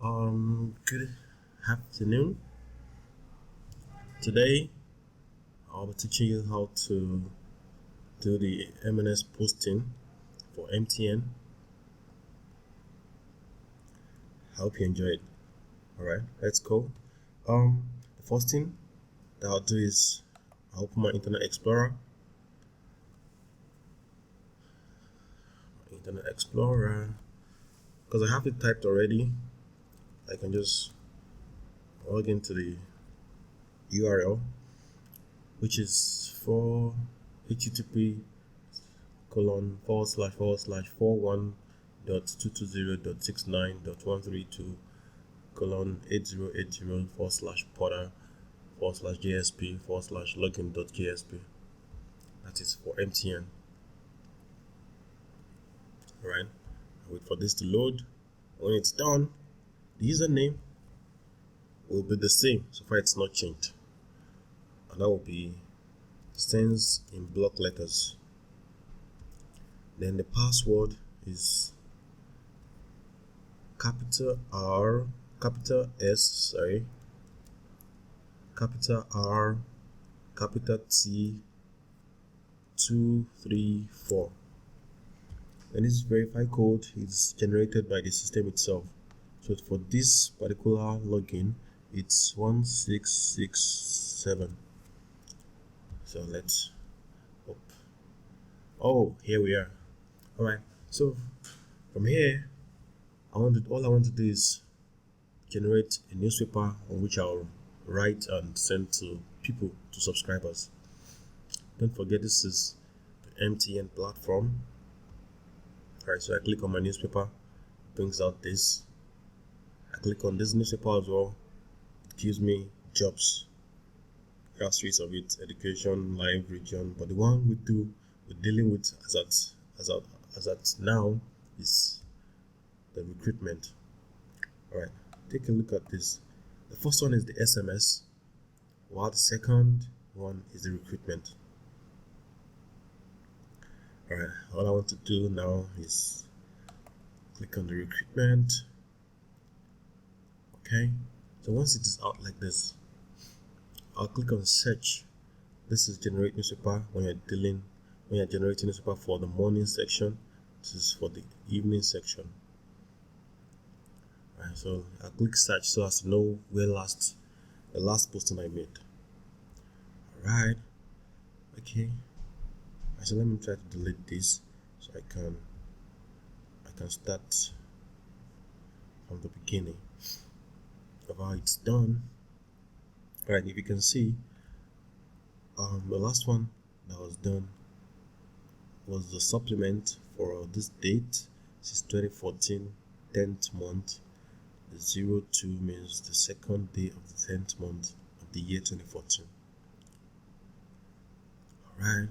Good afternoon. Today, I'll be teaching you how to do the MNS posting for MTN. I hope you enjoy it. Alright, let's go. The first thing that I'll do is I'll open my Internet Explorer. Because I have it typed already, I can just log into the URL, which is for http colon // 41.220.69.132 colon 8080 /porter /JSP login.JSP. That is for MTN. Alright, wait for this to load. When it's done, the username will be the same so far it's not changed, and that will be stands in block letters. Then the password is capital R, capital S, capital R, capital T 234. And this verify code is generated by the system itself. So for this particular login, it's 1667. So let's hope. Oh, here we are. Alright, so from here, all I want to do is generate a newspaper on which I'll write and send to people, to subscribers. Don't forget, this is the MTN platform. Alright, so I click on my newspaper, brings out this. I click on this newspaper as well, it gives me jobs, grassroots of it, education, live, region. But the one we're dealing with as at now is the recruitment. Alright, take a look at this. The first one is the SMS, while the second one is the recruitment. Alright, all I want to do now is click on the recruitment. Okay, so once it is out like this, I'll click on search. This is generate newspaper when you're generating newspaper for the morning section. This is for the evening section. Alright, so I'll click search so as to know where the last posting I made. Alright, okay. So let me try to delete this so I can start from the beginning of how it's done. Alright, if you can see, the last one that was done was the supplement for this date. This is 2014 10th month. The 02 means the second day of the 10th month of the year 2014. Alright,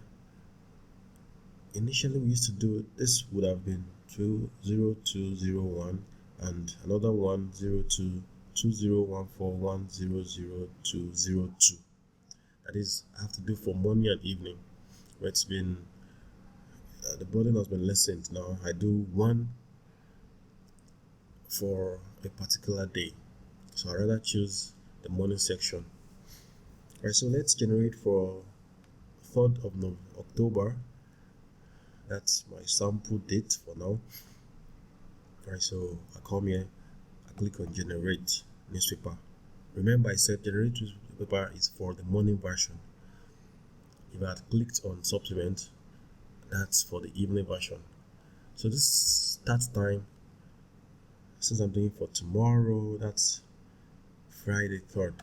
initially we used to do this would have been 20201 and another 1022014100202. That is, I have to do for morning and evening. But it's been the burden has been lessened. Now I do one for a particular day, so I rather choose the morning section. Alright, so let's generate for 3rd of October. That's my sample date for now. Alright, so I come here, I click on generate newspaper. Remember, I said generate newspaper is for the morning version. If I had clicked on supplement, that's for the evening version. So this start time, since I'm doing for tomorrow, that's Friday 3rd.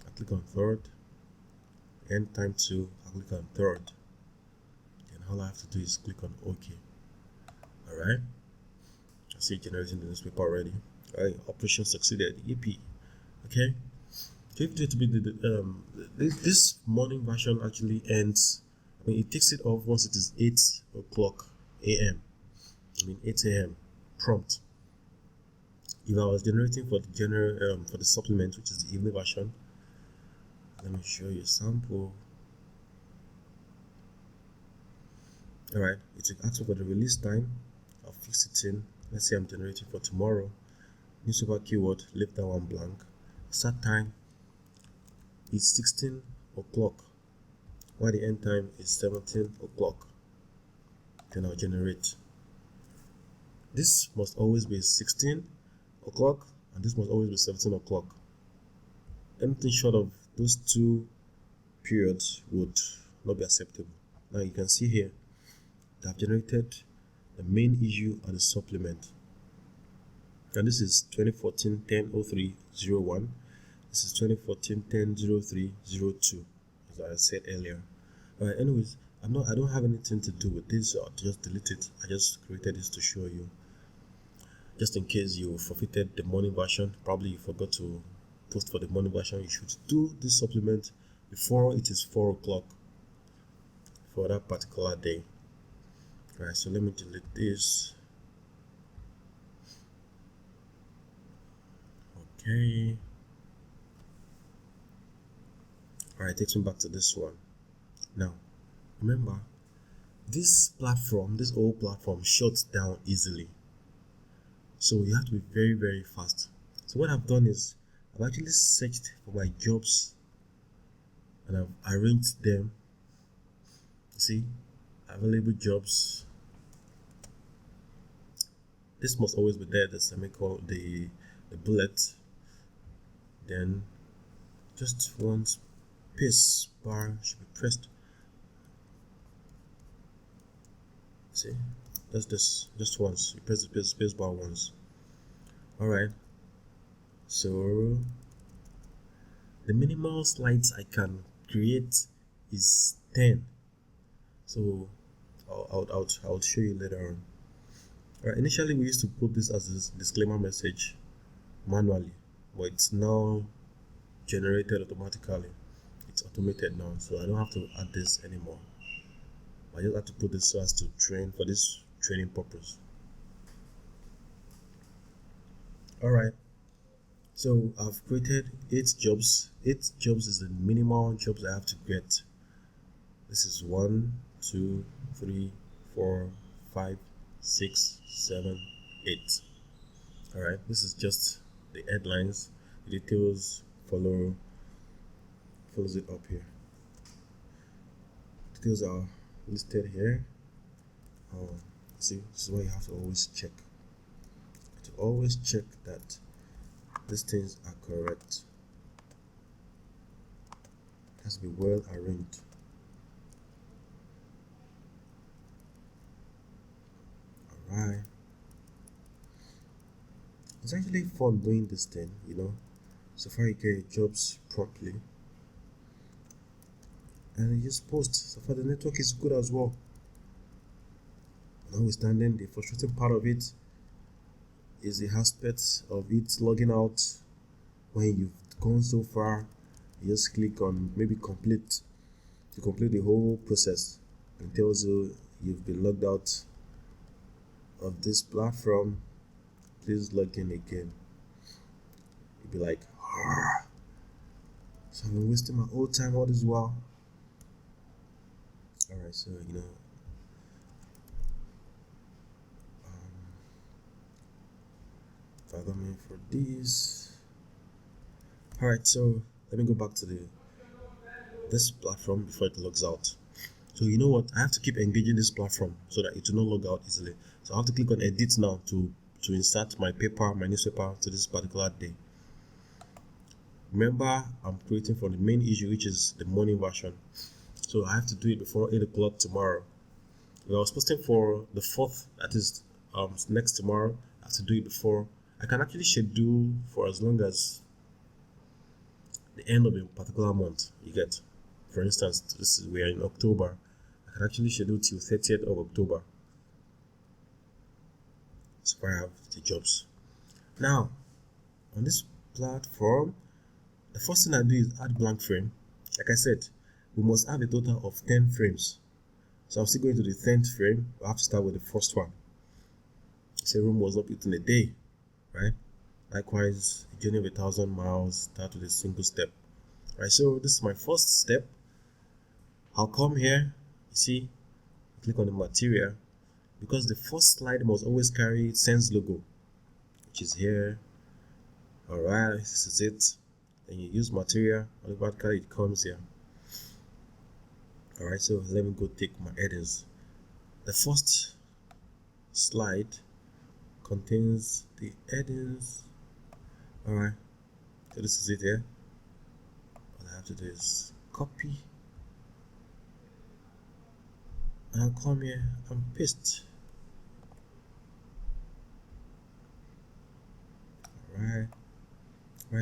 I click on 3rd, end time 2, I click on 3rd. And all I have to do is click on OK. Alright, I see generating the newspaper already. Alright, operation succeeded, EP. Okay, so if it to be this morning version actually ends, it takes it off once it is 8 o'clock a.m. 8 a.m. prompt. If I was generating for the general for the supplement, which is the evening version, let me show you a sample. Alright, it will ask for the release time. I'll fix it in. Let's say I'm generating for tomorrow. newspaper keyword, leave that one blank. Start time is 16 o'clock, while the end time is 17 o'clock. Then I'll generate. This must always be 16 o'clock and this must always be 17 o'clock. Anything short of those two periods would not be acceptable. Now you can see here that I've generated the main issue and the supplement. And this is 2014-10-03-01. This is 2014-10-03-02, as I said earlier. Alright, anyways, I don't have anything to do with this, so I'll just delete it. I just created this to show you. Just in case you forfeited the morning version, probably you forgot to post for the morning version, you should do this supplement before it is 4 o'clock for that particular day. Alright, so let me delete this. Okay. Alright, takes me back to this one. Now, remember, this old platform shuts down easily. So you have to be very, very fast. So what I've done is I've actually searched for my jobs and I've arranged them. See, available jobs. This must always be there, the semicolon, the bullet. Then just one space bar should be pressed. See, that's this, just once. You press the space bar once. Alright, so the minimal slides I can create is 10. So I'll show you later on. Alright, initially we used to put this as a disclaimer message manually, but it's now generated automatically. It's automated now, so I don't have to add this anymore. I just have to put this so as to train for this training purpose. Alright, so I've created 8 jobs. 8 jobs is the minimal jobs I have to get. This is 1, 2, 3, 4, 5, 6, 7, 8. Alright, this is just the headlines. The details follows it up here. Details are listed here. See, this is why you have to always check. To always check that these things are correct. It has to be well arranged. Alright. It's actually fun doing this thing, so far you get your jobs promptly. And you just post. So far the network is good as well. Notwithstanding, the frustrating part of it is the aspect of it logging out when you've gone so far. You just click on maybe complete to complete the whole process, and tells you you've been logged out of this platform. Please log in again. You'll be like, "Argh." So I've been wasting my old time all this while. Alright, so follow me for this. Alright, so let me go back to this platform before it logs out. So you know what? I have to keep engaging this platform so that it will not log out easily. So I have to click on edit now to insert my newspaper to this particular day. Remember, I'm creating for the main issue, which is the morning version. So I have to do it before 8 o'clock tomorrow. If I was posting for the 4th, that is next tomorrow, I have to do it before. I can actually schedule for as long as the end of a particular month. You get, for instance, we are in October. I can actually schedule till 30th of October. So far I have the jobs. Now, on this platform, the first thing I do is add blank frame. Like I said, we must have a total of 10 frames. So I'm still going to the 10th frame. I have to start with the first one. Say Rome was not built in a day, right? Likewise, a journey of 1,000 miles start with a single step. Right, so this is my first step. I'll come here, you see, click on the material, because the first slide must always carry Sense logo, which is here. Alright, this is it. Then you use material, automatically it comes here. Alright, so let me go take my headings. The first slide contains the headings. Alright, so this is it here. All I have to do is copy and I'll come here and paste. Alright,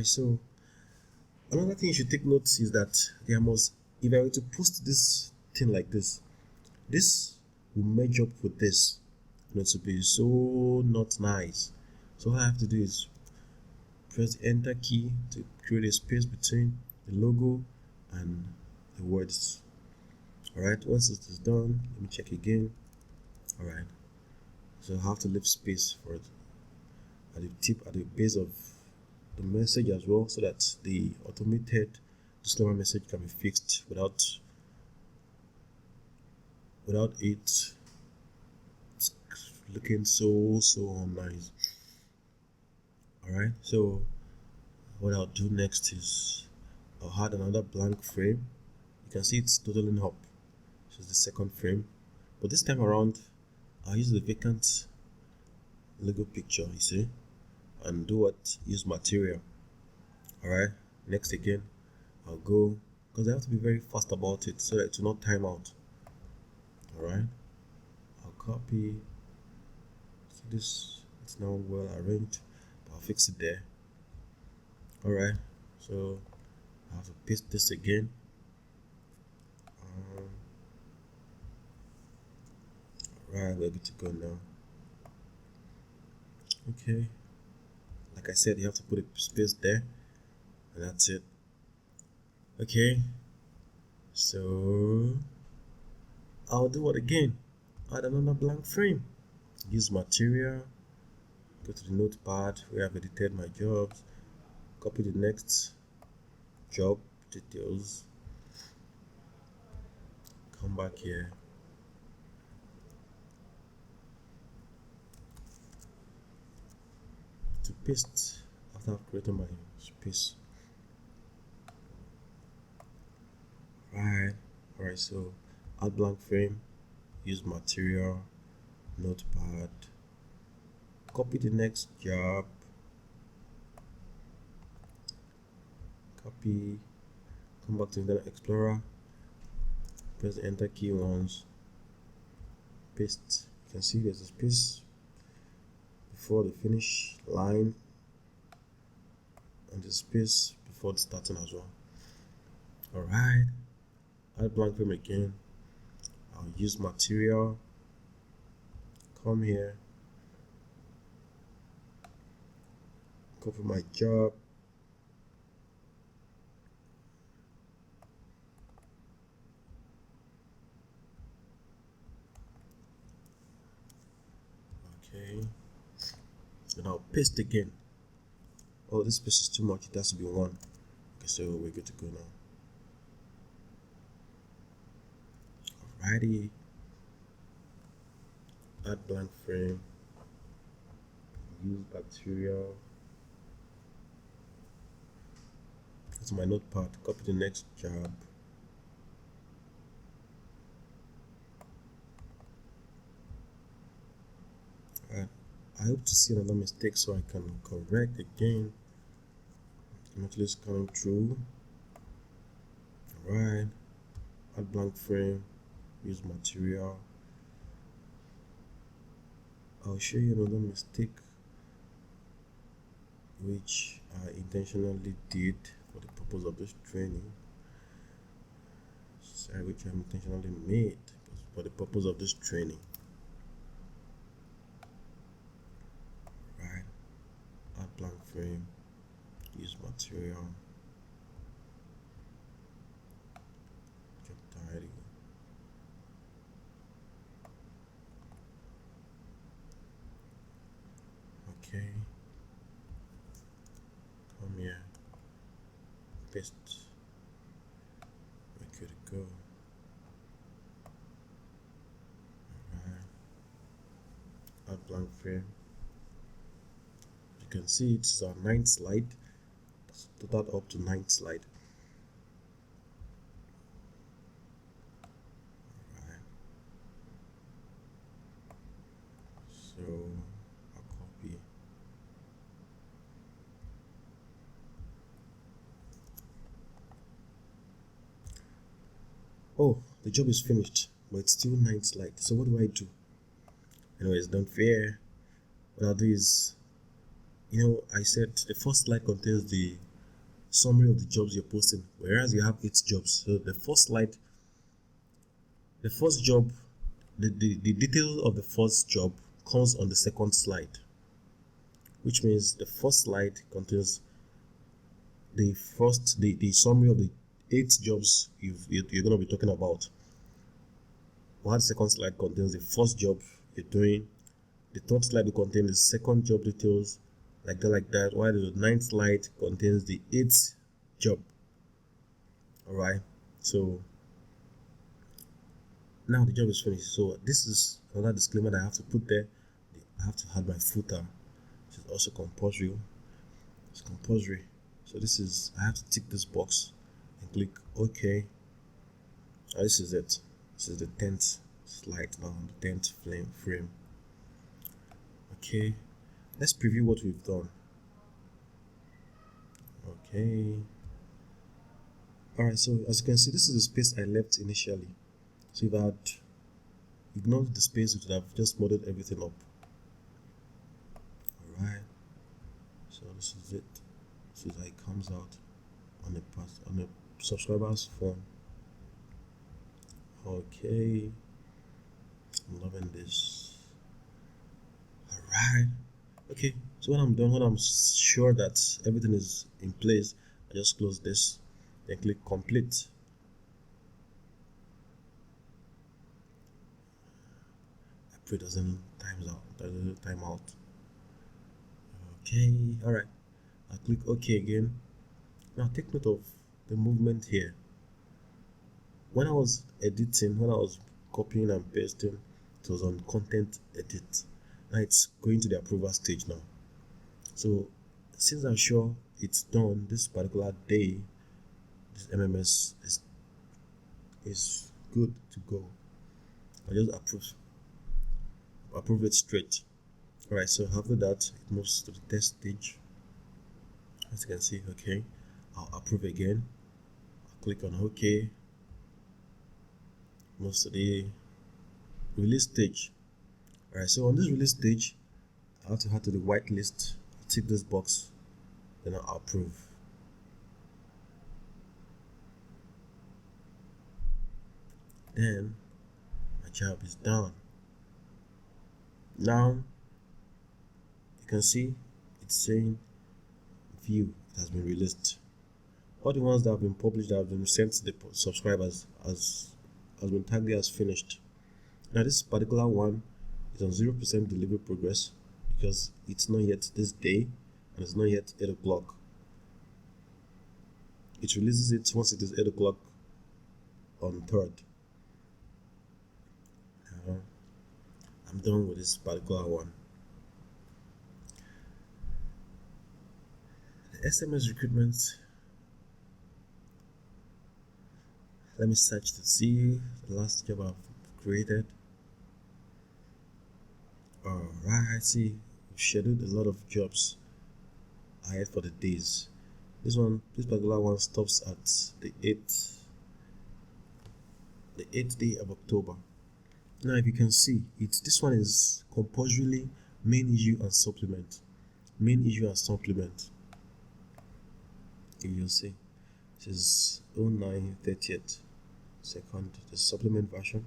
so another thing you should take note is that if I were to post this thing like this will merge up with this, and it will be so not nice. So all I have to do is press the enter key to create a space between the logo and the words. Alright, once it is done, let me check again. Alright, so I have to leave space for it at the base of the message as well, so that the automated disclaimer message can be fixed without it looking so nice. Alright, so what I'll do next is I'll add another blank frame. You can see it's totaling up. This is the second frame, but this time around I'll use the vacant logo picture, you see, and use material. Alright, next again I'll go, because I have to be very fast about it so that it will not time out. Alright, I'll copy. See this, it's now well arranged, but I'll fix it there. Alright, so I have to paste this again. Alright, we're good to go now. Okay, like I said, you have to put a space there, and that's it. Okay, so I'll do it again. Add another blank frame. Use material. Go to the notepad where I've edited my jobs. Copy the next job details. Come back here. To paste after I've created my space. Alright, so add blank frame, use material, notepad, copy the next job, copy, come back to Internet Explorer, press the enter key once, paste. You can see there's a space before the finish line and the space before the starting as well. Alright, add blank frame again. I'll use material, come here, copy my job, okay, and I'll paste again. Oh, this space is too much, it has to be one. Okay, so we're good to go now. Alrighty, add blank frame, use material, go to my notepad, copy the next job, and I hope to see another mistake so I can correct again. I'm at least coming through. Alright, add blank frame, use material. I'll show you another mistake which I intentionally did for the purpose of this training. Sorry, which I intentionally made for the purpose of this training. Right, add blank frame, use material, job title. Okay, come here, paste, where could it go? Alright, add blank frame. You can see, it's our ninth slide. Total up to ninth slide. Right. So I'll copy. Oh, the job is finished, but it's still ninth slide. So what do I do? Anyways, don't fear. What I'll do is, I said the first slide contains the summary of the jobs you're posting, whereas you have 8 jobs. So the first slide, the first job, the detail of the first job comes on the second slide, which means the first slide contains the summary of the 8 jobs you're going to be talking about, while the second slide contains the first job you're doing. The third slide will contain the second job details, like that, while the ninth slide contains the 8th job. Alright, so now the job is finished. So this is another disclaimer that I have to put there. I have to add my footer, which is also compulsory. It's compulsory. So I have to tick this box and click OK. And this is it. This is the 10th slide now, the 10th frame. Okay, let's preview what we've done. Okay. Alright, so as you can see, this is the space I left initially. So if I had ignored the space, it would have just modded everything up. Alright, so this is it. This is how it comes out on the subscriber's phone. Okay, I'm loving this. Alright, okay, so when I'm done, when I'm sure that everything is in place, I just close this, then click complete. I pray it doesn't time out. Okay, alright, I'll click OK again. Now take note of the movement here. When I was editing, when I was copying and pasting, it was on content edit. Now it's going to the approval stage now. So since I'm sure it's done this particular day, this MMS is good to go. I just approve it straight. Alright, so after that it moves to the test stage. As you can see, okay, I'll approve again. I'll click on OK. Moves to the release stage. Alright, so on this release stage, I have to head to the whitelist. I'll tick this box, then I'll approve. Then my job is done. Now you can see it's saying view, it has been released. All the ones that have been published, that have been sent to the subscribers has been tagged as finished. Now this particular one is on 0% delivery progress because it's not yet this day and it's not yet 8 o'clock. It releases it once it is 8 o'clock on 3rd. Now I'm done with this particular one. The SMS recruitment, let me search to see the last job I've created. Alright, see, we've scheduled a lot of jobs ahead for the days. This particular one stops at the 8th day of October. Now if you can see, this one is compulsorily main issue and supplement. Main issue and supplement. You'll see this is 09/30th, second, the supplement version,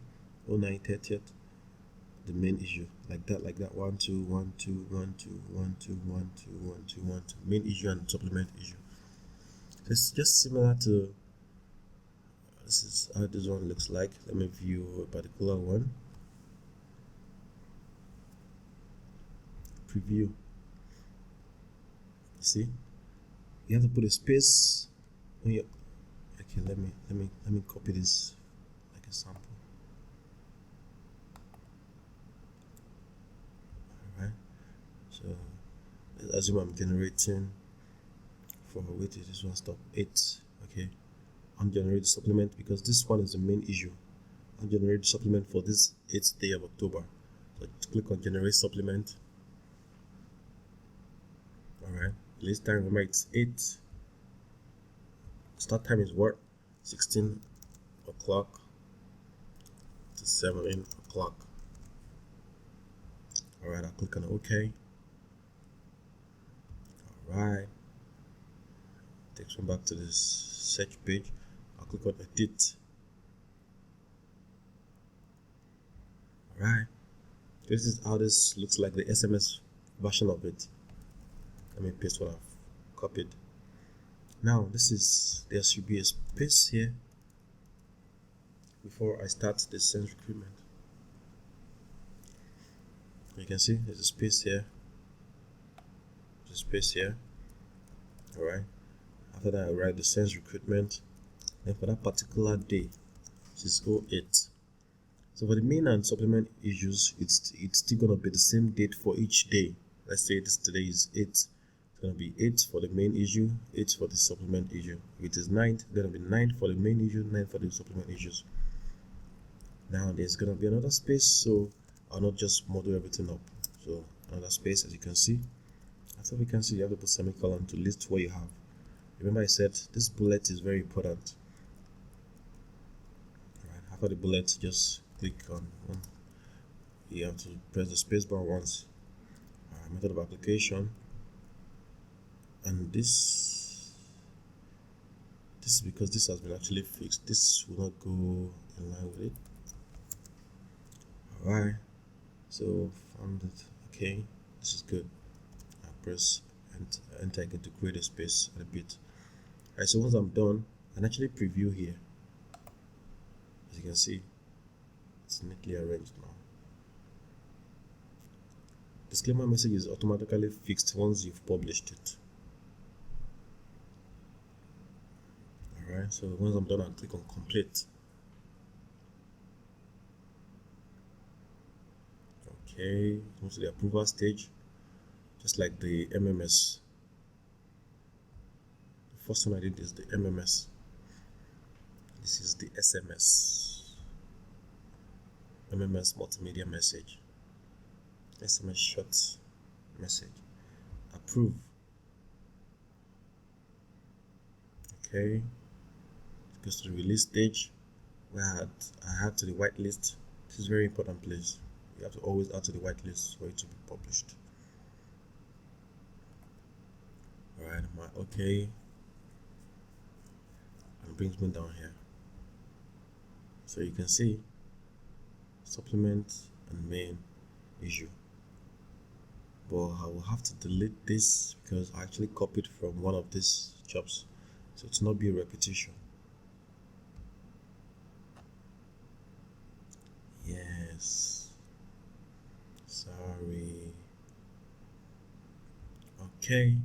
09/30th, the main issue, like that, 1 2 1 2 1 2 1 2 1 2 1 2 1 2, main issue and supplement issue. So it's just similar to this is how this one looks like. Let me view a particular one. Preview. See, you have to put a space when you okay, let me copy this like a sample. Alright, so assume I'm generating for, wait, this one stop 8. Okay, ungenerated supplement, because this one is the main issue. Ungenerated supplement for this 8th day of October. So click on generate supplement. Alright, release time, remember it's 8. Start time is what? 16 o'clock to 7 o'clock. Alright, I'll click on OK. Alright, takes me back to this search page. I'll click on edit. Alright, this is how this looks like, the SMS version of it. Let me paste what I've copied. Now there should be a space here before I start the send recruitment. You can see there's a space here. There's a space here. Alright. After that, I write the send recruitment. Then for that particular day, which is 08. So for the main and supplement issues, it's still gonna be the same date for each day. Let's say today is 8. It's gonna be 8 for the main issue, 8 for the supplement issue. If it is 9, it's gonna be 9 for the main issue, 9 for the supplement issues. Now there's gonna be another space, so I'll not just model everything up. So another space, as you can see. After we can see, you have to put semicolon to list what you have. Remember I said this bullet is very important. Alright, after the bullet, just click on one. You have to press the space bar once. Method of application, and this is because this has been actually fixed. This will not go in line with it. Alright, so found it. Okay, this is good. I press enter again to create a space and a bit. Alright, so once I'm done, I can actually preview here. As you can see, it's neatly arranged now. Disclaimer message is automatically fixed once you've published it. Alright, so once I'm done, I'll click on complete. Okay, move to the approval stage, just like the MMS. The first one I did is the MMS. This is the SMS. MMS multimedia message. SMS short message. Approve. Okay, it goes to the release stage where I add to the whitelist. This is a very important place. You have to always add to the whitelist for it to be published. Alright, okay, and brings me down here. So you can see supplement and main issue. But I will have to delete this because I actually copied from one of these jobs, so it's not be a repetition. Yes, sorry. Okay,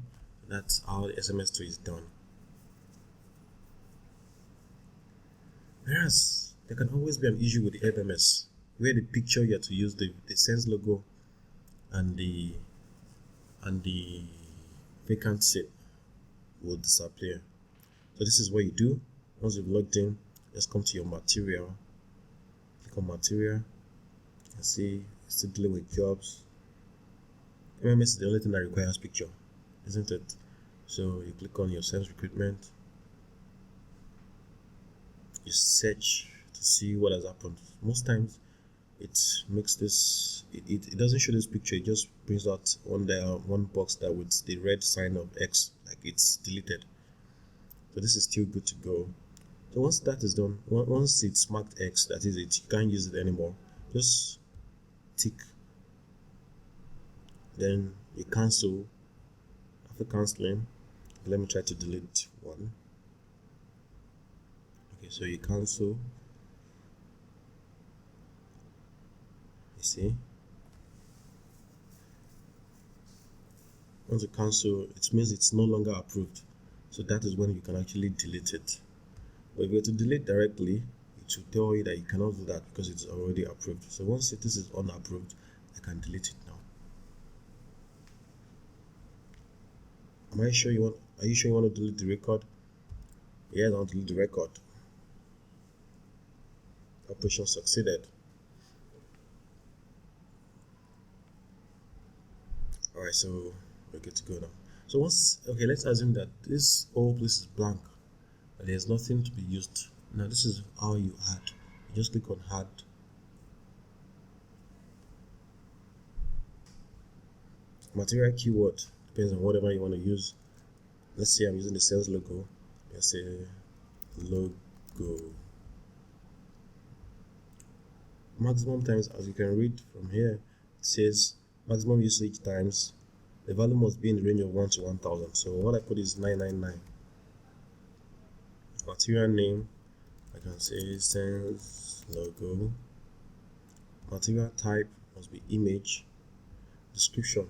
that's how the SMS2 is done. Whereas there can always be an issue with the MMS where the picture you have to use the sense logo and the vacant seat will disappear. So this is what you do. Once you've logged in, just come to your material, click on material, and see it's still dealing with jobs. MMS is the only thing that requires picture, isn't it? So you click on your sales recruitment, you search to see what has happened. Most times it makes this, it doesn't show this picture, it just brings out one box that with the red sign of X, like it's deleted. So this is still good to go. So once that is done, once it's marked X, that is it, you can't use it anymore, just tick, then you cancel. After canceling, let me try to delete one. Okay, so you cancel, you see, once you cancel, it means it's no longer approved. So that is when you can actually delete it. But if you were to delete directly, it will tell you that you cannot do that because it's already approved. So once this is unapproved, I can delete it now. Are you sure you want to delete the record? Yes, I want to delete the record. Operation succeeded. Alright, so we're good to go now. So let's assume that this whole place is blank. There's nothing to be used. Now this is how you add. You just click on add. Material keyword depends on whatever you want to use. Let's say I'm using the sales logo. Let's say logo. Maximum times, as you can read from here, it says maximum usage times. The value must be in the range of 1 to 1000. So what I put is 999. Material name, I can say sales logo. Material type must be image. Description,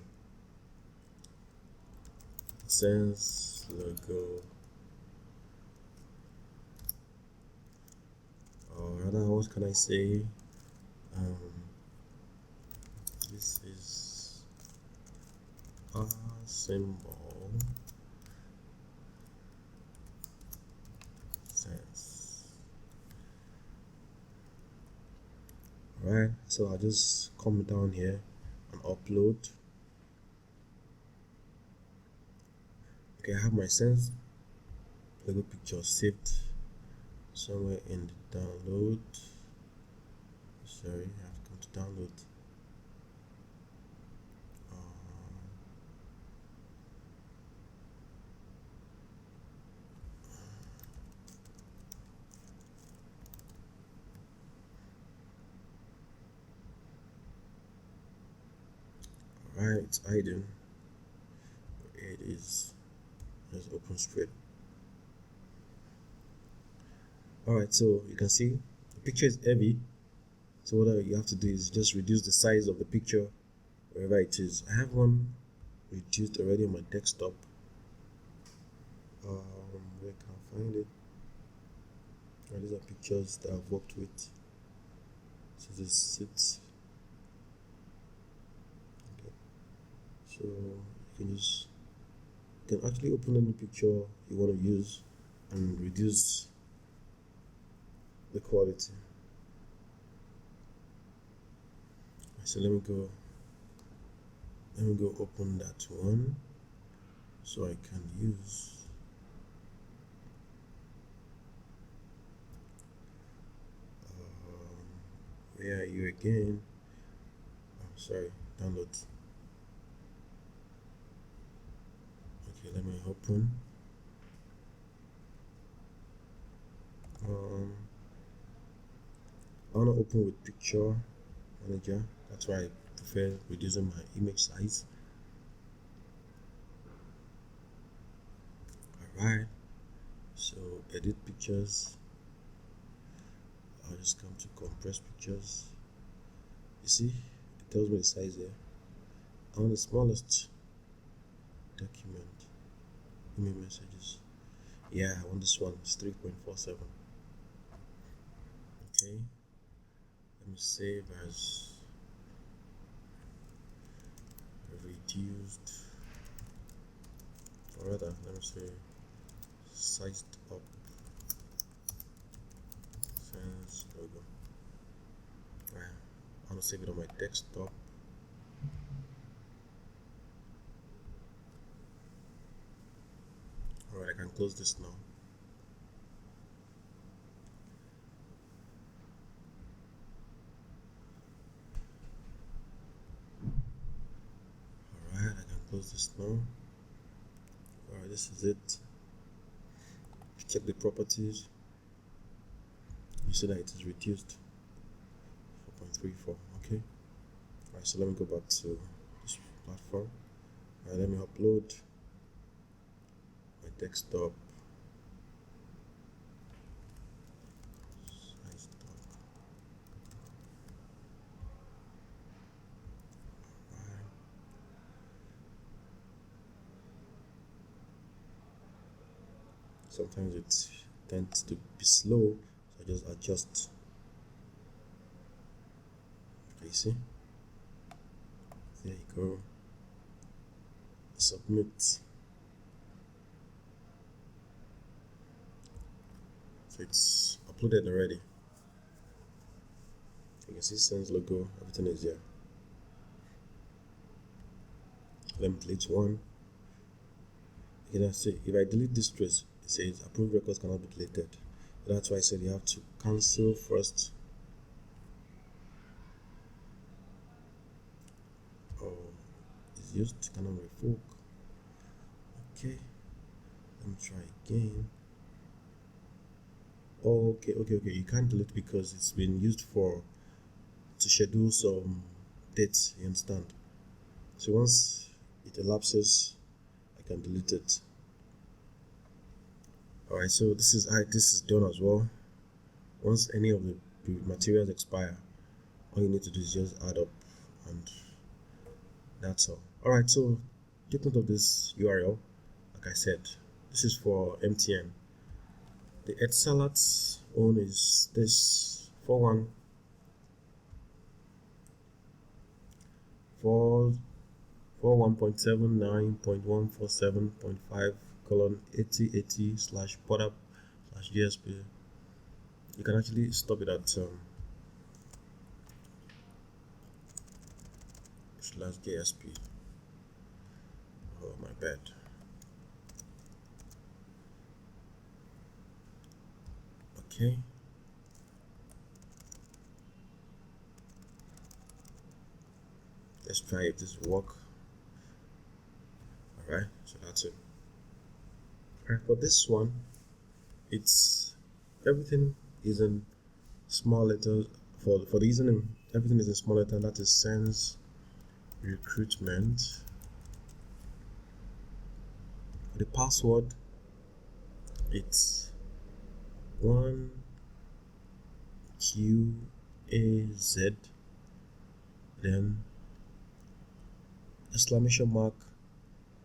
sales logo. Or rather, what can I say? This is a symbol. Sense. Alright, so I'll just come down here and upload. Okay, I have my sense logo picture saved somewhere in the download. Sorry, I have to come to download. Alright, it's hiding. It is just open straight. Alright, so you can see the picture is heavy. So what you have to do is just reduce the size of the picture wherever it is. I have one reduced already on my desktop. Where can I find it? These are pictures that I've worked with. So this it. Okay. So you can actually open any picture you want to use and reduce the quality. So let me go open that one so I can use where are you again? I'm sorry, download. Okay, let me open. I want to open with picture manager. That's why I prefer reducing my image size. Alright, so edit pictures. I'll just come to compress pictures. You see, it tells me the size there. I want the smallest document. Email messages. Yeah, I want this one. It's 3.47. Okay, let me save as reduced, or rather, let me say sized up sense logo. Right, I want to save it on my desktop. Alright, I can close this now. Alright, I can close this now. Alright, this is it. Check the properties. You see that it is reduced 4.34. Okay. Alright, so let me go back to this platform. Alright, let me upload my desktop. Sometimes it tends to be slow, so I just adjust. Okay, you see? There you go. Submit. it's uploaded already. You can see Sense logo, everything is here. Let me delete one. You can see if I delete this trace, it says approved records cannot be deleted. That's why I said you have to cancel first. Oh, it's used cannot revoke. Okay, let me try again. Oh, okay. You can't delete because it's been used to schedule some dates. You understand? So once it elapses, I can delete it. Alright, so this is done as well. Once any of the materials expire, all you need to do is just add up, and that's all. Alright, so take note of this URL. Like I said, this is for MTN. The Etisalat own is this 41.79.147.5 colon 8080 slash product slash DSP. You can actually stop it at slash DSP. Oh, my bad. Okay. Let's try if this will work. Alright, so that's it. Alright, for this one, it's everything is in small letters. For the username, everything is in small letter, and that is Sense Recruitment. The password, it's 1QAZ, then exclamation mark,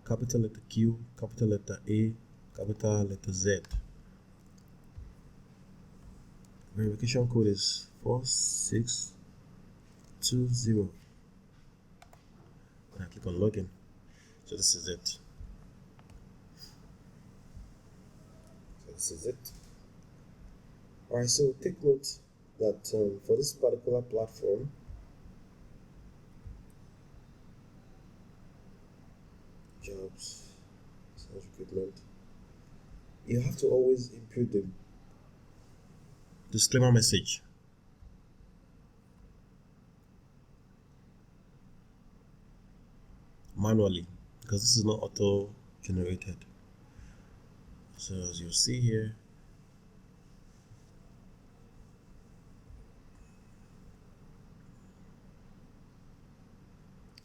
capital letter Q, capital letter A, capital letter Z. Verification code is 4620. And I click on login. So this is it. Alright, so take note that for this particular platform, jobs, sales recruitment, you have to always input the disclaimer message. Manually, because this is not auto generated. So as you see here,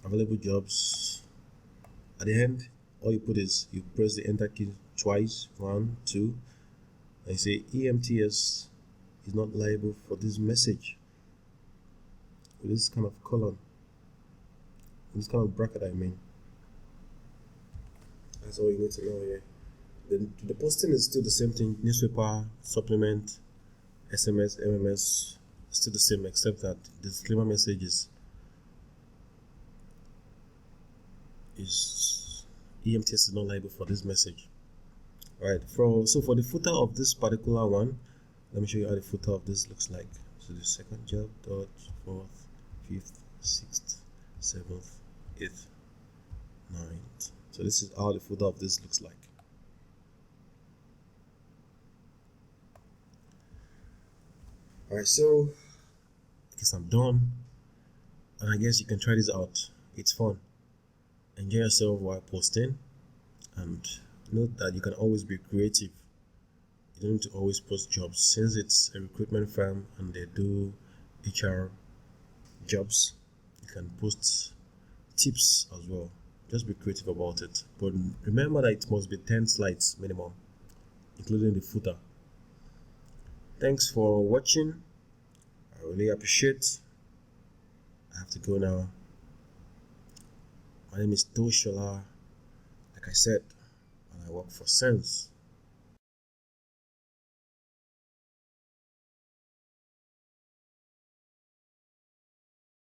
available jobs, at the end all you put is you press the enter key twice, 1, 2, and you say EMTS is not liable for this message with this kind of column, this kind of bracket. I mean, that's all you need to know here. The posting is still the same thing: newspaper, supplement, SMS, MMS, still the same, except that the disclaimer message is EMTS is not liable for this message. Alright, so for the footer of this particular one, let me show you how the footer of this looks like. So the second job, third, fourth, fifth, sixth, seventh, eighth, ninth. So this is how the footer of this looks like. Alright, so I guess I'm done, and I guess you can try this out. It's fun. Enjoy yourself while posting, and note that you can always be creative. You don't need to always post jobs, since it's a recruitment firm and they do HR jobs. You can post tips as well. Just be creative about it, but remember that it must be 10 slides minimum, including the footer. Thanks for watching. I really appreciate. I have to go now. My name is Toshola, like I said, and I work for Sense.